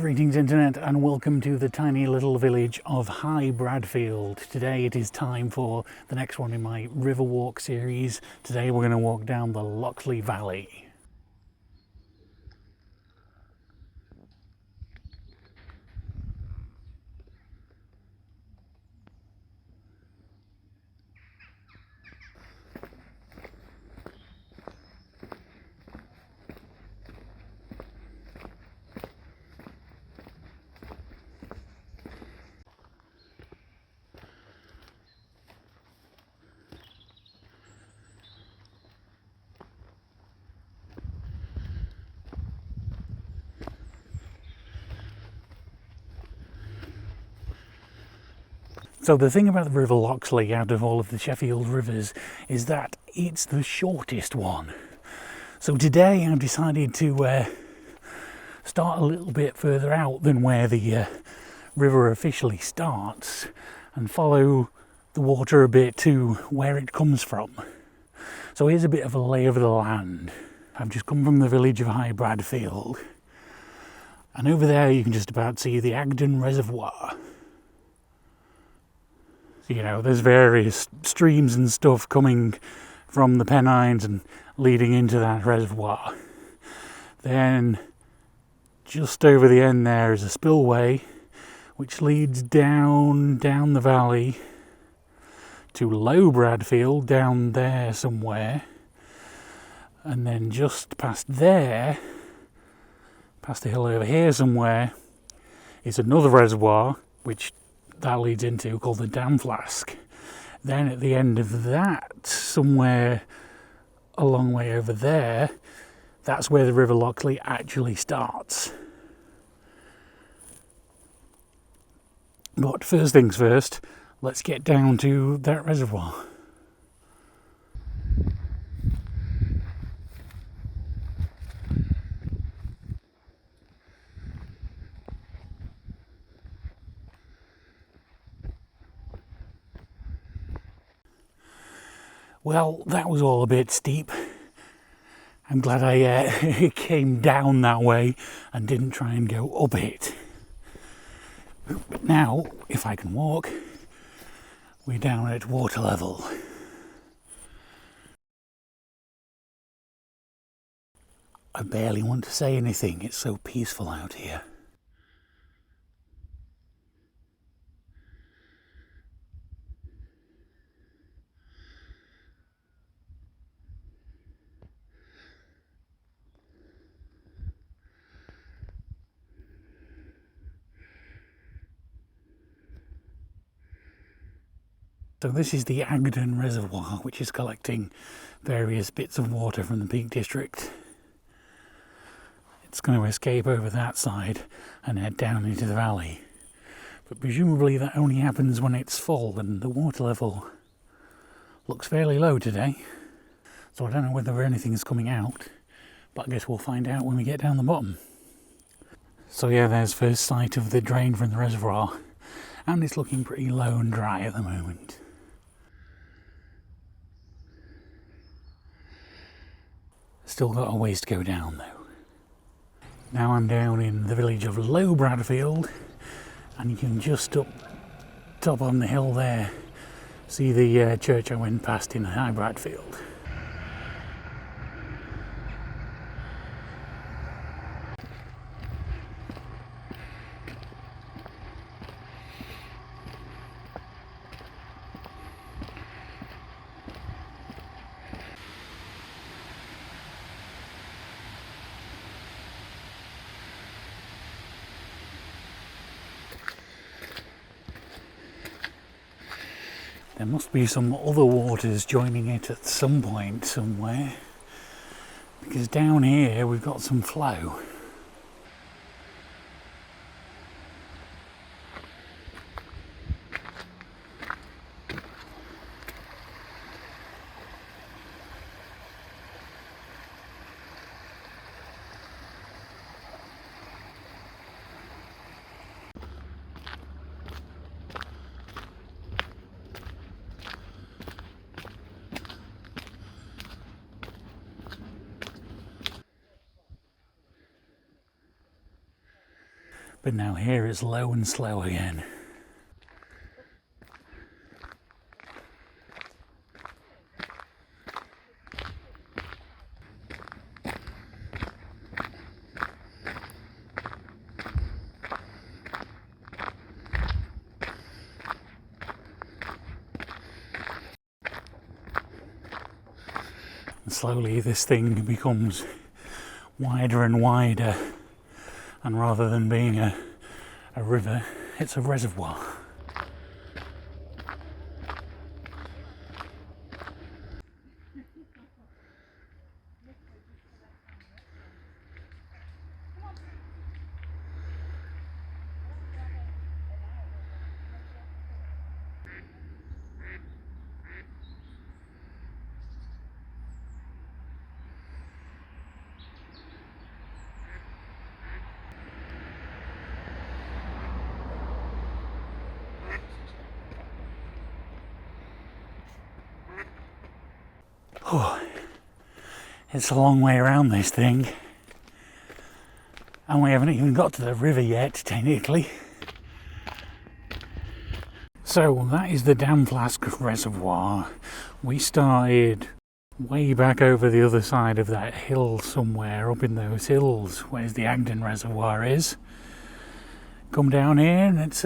Greetings Internet and welcome to the tiny little village of High Bradfield. Today it is time for the next one in my river walk series. Today we're going to walk down the Loxley Valley. So the thing about the River Loxley out of all of the Sheffield rivers is that it's the shortest one. So today I've decided to start a little bit further out than where the river officially starts and follow the water a bit to where it comes from. So here's a bit of a lay of the land. I've just come from the village of High Bradfield, and over there you can just about see the Agden Reservoir. You know, there's various streams and stuff coming from the Pennines and leading into that reservoir. Then just over the end there is a spillway which leads down the valley to Low Bradfield down there somewhere, and then just past there, past the hill over here somewhere, is another reservoir which that leads into, called the Damflask. Then at the end of that, somewhere a long way over there, that's where the River Loxley actually starts. But first things first, let's get down to that reservoir. Well, that was all a bit steep. I'm glad I came down that way and didn't try and go up it. But now, if I can walk, we're down at water level. I barely want to say anything, it's so peaceful out here. So this is the Agden Reservoir, which is collecting various bits of water from the Peak District. It's going to escape over that side and head down into the valley. But presumably that only happens when it's full, and the water level looks fairly low today. So I don't know whether anything is coming out, but I guess we'll find out when we get down the bottom. So yeah, there's first sight of the drain from the reservoir, and it's looking pretty low and dry at the moment. Still got a ways to go down though. Now I'm down in the village of Low Bradfield, and you can just up top on the hill there see the church I went past in High Bradfield. There must be some other waters joining it at some point somewhere, because down here we've got some flow. But now here it's low and slow again. And slowly this thing becomes wider and wider, and rather than being a river, it's a reservoir. Oh, it's a long way around this thing, and we haven't even got to the river yet, technically. So that is the Damflask Reservoir. We started way back over the other side of that hill somewhere, up in those hills, where the Agden Reservoir is. Come down here and it's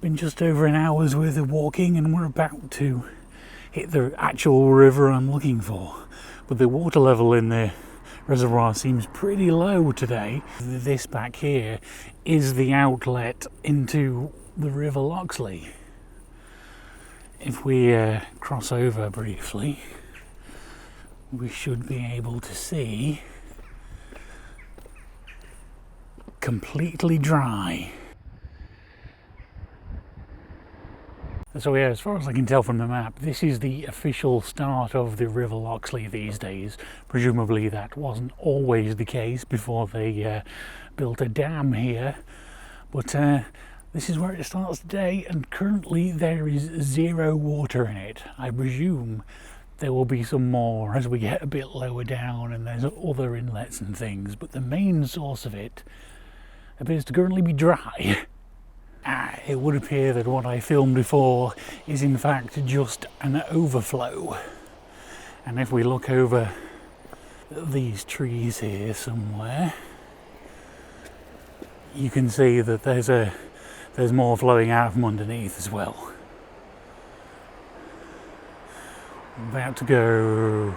been just over an hour's worth of walking, and we're about to hit the actual river I'm looking for. But the water level in the reservoir seems pretty low today. This back here is the outlet into the River Loxley. If we cross over briefly, we should be able to see completely dry. So yeah, as far as I can tell from the map, this is the official start of the River Loxley these days. Presumably that wasn't always the case before they built a dam here, but this is where it starts today, and currently there is zero water in it. I presume there will be some more as we get a bit lower down and there's other inlets and things, but the main source of it appears to currently be dry. It would appear that what I filmed before is in fact just an overflow. And if we look over these trees here somewhere, you can see that there's more flowing out from underneath as well. I'm about to go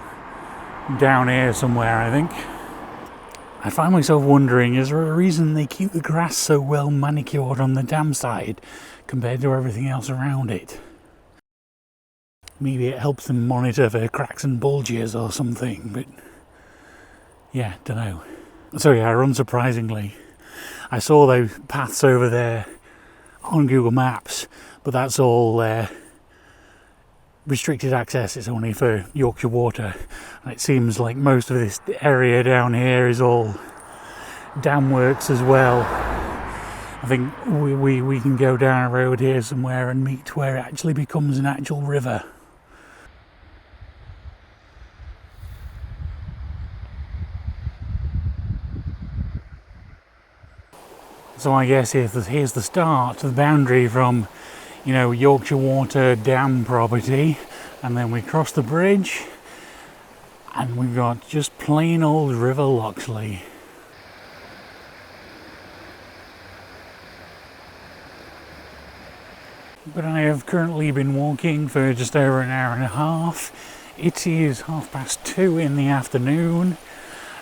down here somewhere, I think. I find myself wondering, is there a reason they keep the grass so well manicured on the dam side compared to everything else around it? Maybe it helps them monitor for cracks and bulges or something, but yeah, don't know. So yeah, unsurprisingly, I saw those paths over there on Google Maps, but that's all restricted access. It's only for Yorkshire water, and it seems like most of this area down here is all dam works as well. I think we can go down a road here somewhere and meet where it actually becomes an actual river. So I guess here's the start, the boundary from, you know, Yorkshire Water dam property, and then we cross the bridge and we've got just plain old River Loxley. But I have currently been walking for just over an hour and a half. It is 2:30 in the afternoon,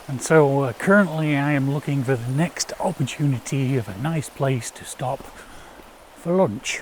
and so currently I am looking for the next opportunity of a nice place to stop for lunch.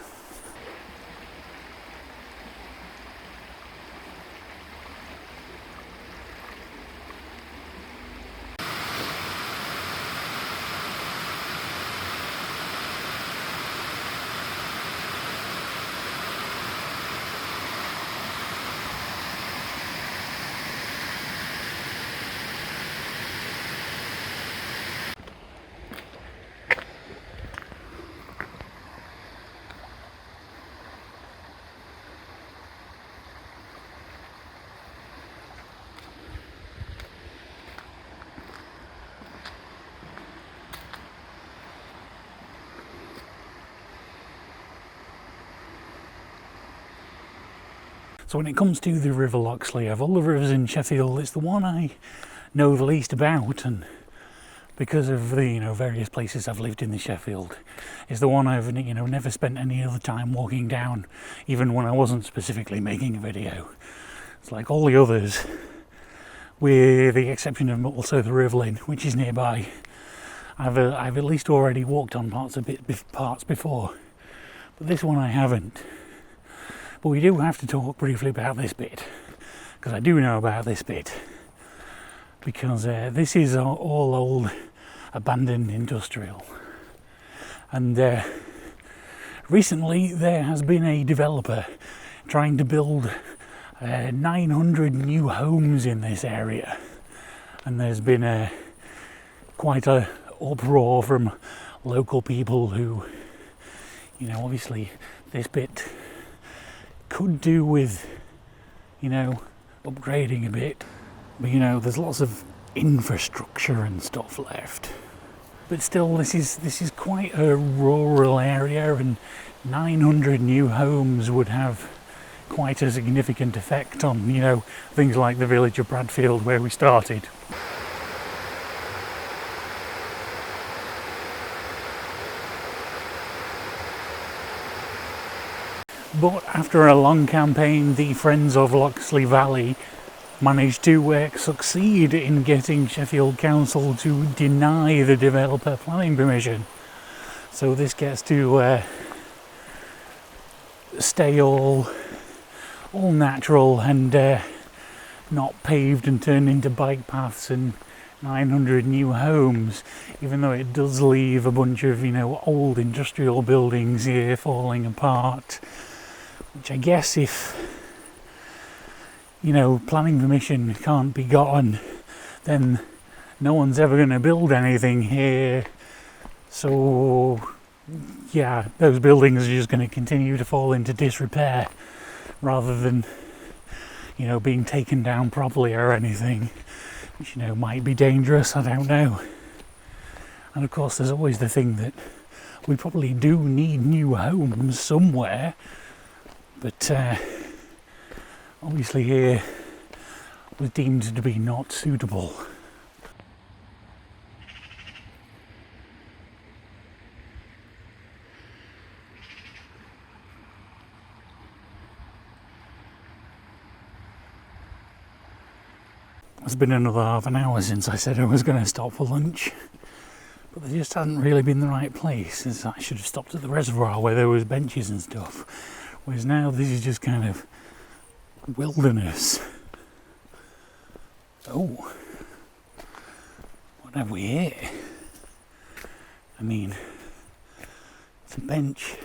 So when it comes to the River Loxley, of all the rivers in Sheffield, it's the one I know the least about, and because of the various places I've lived in the Sheffield, it's the one I've never spent any other time walking down, even when I wasn't specifically making a video. It's like all the others, with the exception of also the River Lyn, which is nearby. I've at least already walked on parts before, but this one I haven't. But we do have to talk briefly about this bit, because I do know about this bit, because this is all old abandoned industrial, and recently there has been a developer trying to build 900 new homes in this area, and there's been quite a uproar from local people who, obviously this bit could do with, upgrading a bit. But, there's lots of infrastructure and stuff left. But still, this is quite a rural area, and 900 new homes would have quite a significant effect on, things like the village of Bradfield where we started. But after a long campaign, the Friends of Loxley Valley managed to succeed in getting Sheffield Council to deny the developer planning permission. So this gets to stay all natural and not paved and turned into bike paths and 900 new homes, even though it does leave a bunch of old industrial buildings here falling apart. Which I guess if, planning permission can't be gotten, then no one's ever going to build anything here. So, yeah, those buildings are just going to continue to fall into disrepair rather than, being taken down properly or anything, which, might be dangerous, I don't know. And of course, there's always the thing that we probably do need new homes somewhere. But obviously here was deemed to be not suitable. It's been another half an hour since I said I was going to stop for lunch, but there just hadn't really been the right place, as I should have stopped at the reservoir where there was benches and stuff. Whereas now this is just kind of wilderness. Oh, what have we here? I mean, it's a bench.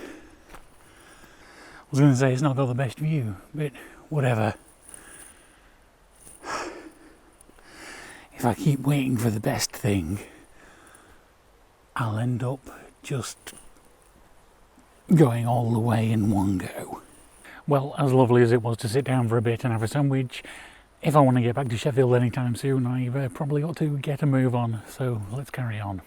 I was going to say it's not got the best view, but whatever. If I keep waiting for the best thing, I'll end up just going all the way in one go. Well, as lovely as it was to sit down for a bit and have a sandwich, if I want to get back to Sheffield anytime soon, I've probably got to get a move on, so let's carry on.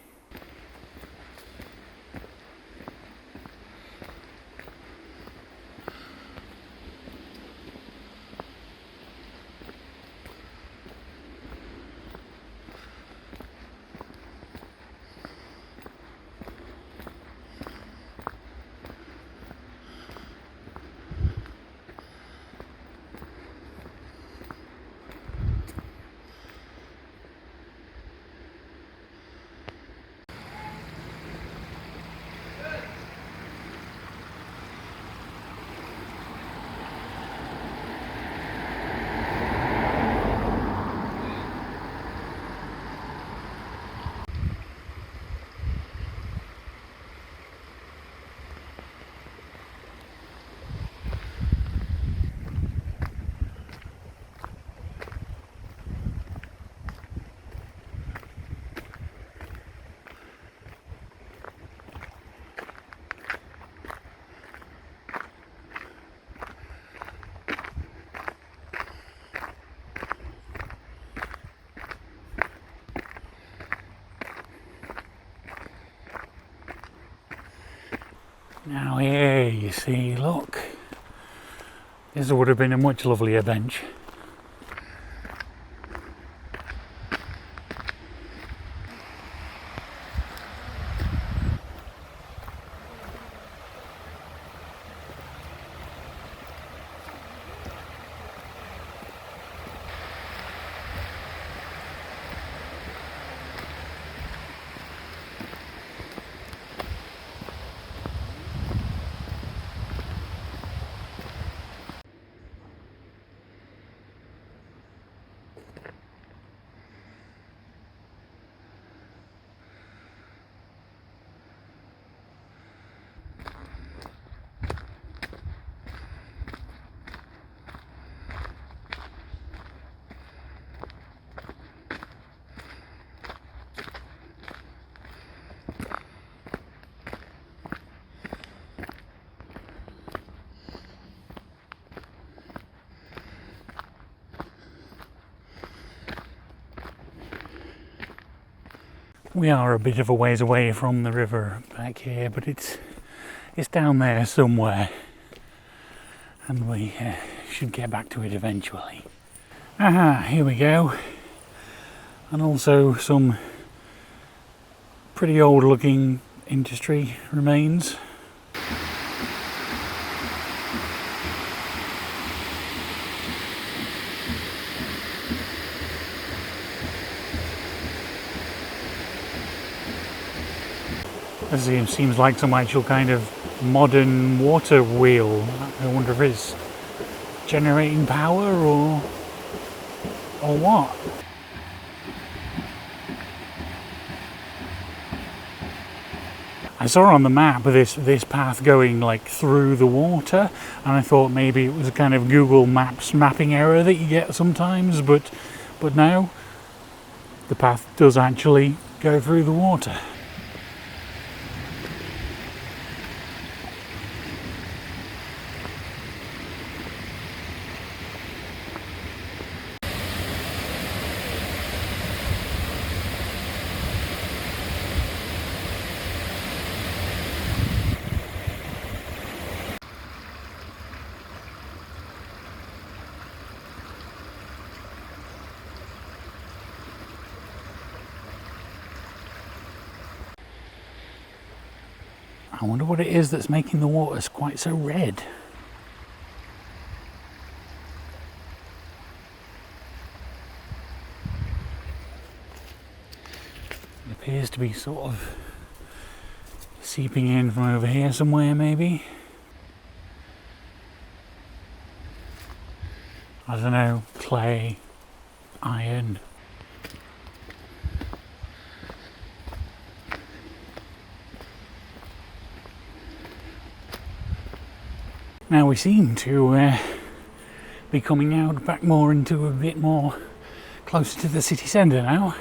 Now here you see, look, This would have been a much lovelier bench. We are a bit of a ways away from the river back here, but it's down there somewhere, and we should get back to it eventually. Aha, here we go. And also some pretty old looking industry remains. This seems like some actual kind of modern water wheel. I wonder if it's generating power or what. I saw on the map this path going like through the water, and I thought maybe it was a kind of Google Maps mapping error that you get sometimes, but now the path does actually go through the water. I wonder what it is that's making the waters quite so red. It appears to be sort of seeping in from over here somewhere, maybe. I don't know, clay, iron. Now we seem to be coming out back more into a bit more closer to the city centre now.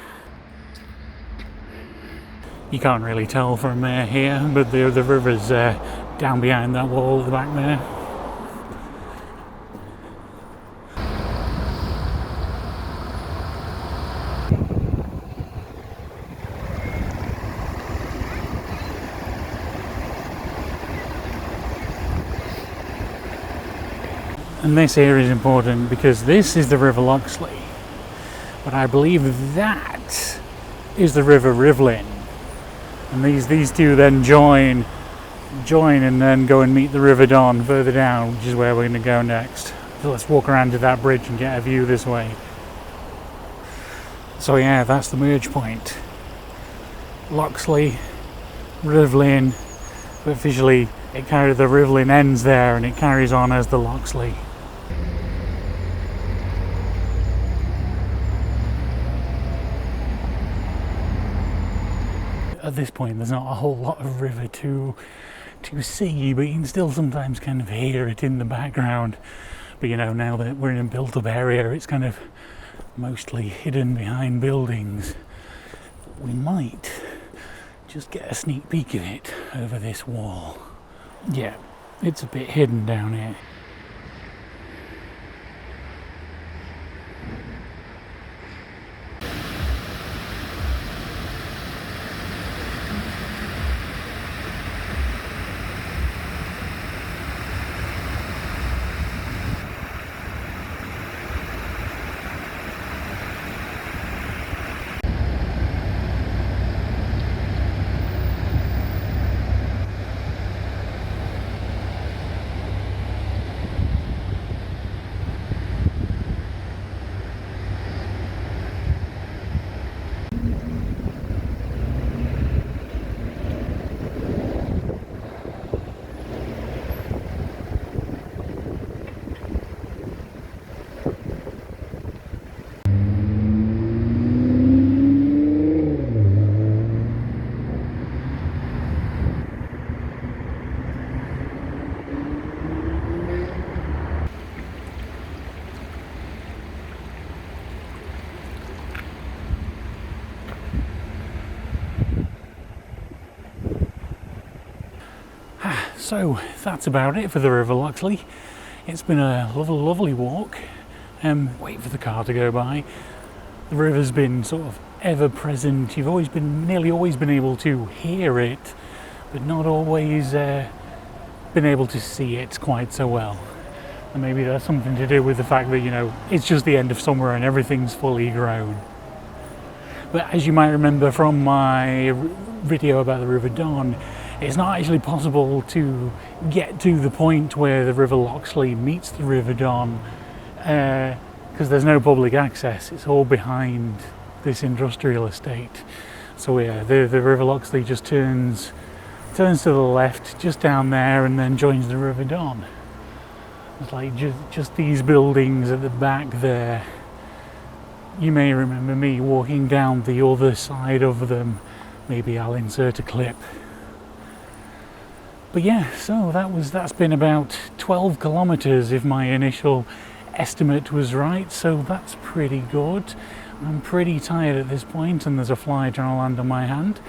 You can't really tell from here, but the river's down behind that wall at the back there. And this here is important because this is the River Loxley, but I believe that is the River Rivlin, and these two then join and then go and meet the River Don further down, which is where we're going to go next. So let's walk around to that bridge and get a view this way. So yeah, that's the merge point. Loxley, Rivlin, but officially the Rivlin ends there and it carries on as the Loxley. At this point there's not a whole lot of river to see, but you can still sometimes kind of hear it in the background. But you know, now that we're in a built up area, it's kind of mostly hidden behind buildings. We might just get a sneak peek of it over this wall. Yeah, it's a bit hidden down here. So that's about it for the River Loxley. It's been a lovely walk. Wait for the car to go by. The river's been sort of ever present. You've nearly always been able to hear it, but not always been able to see it quite so well. And maybe that's something to do with the fact that, you know, it's just the end of summer and everything's fully grown. But as you might remember from my video about the River Don, it's not actually possible to get to the point where the River Loxley meets the River Don because there's no public access. It's all behind this industrial estate. So yeah, the River Loxley just turns to the left, just down there, and then joins the River Don. It's like just these buildings at the back there. You may remember me walking down the other side of them. Maybe I'll insert a clip. But yeah, so that's been about 12 kilometers if my initial estimate was right, so that's pretty good. I'm pretty tired at this point and there's a fly trying to land on my hand.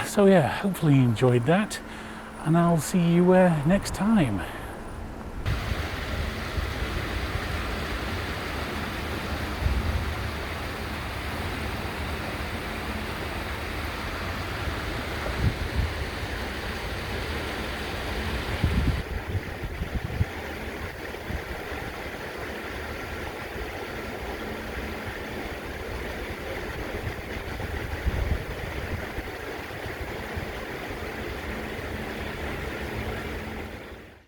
So yeah, hopefully you enjoyed that, and I'll see you next time.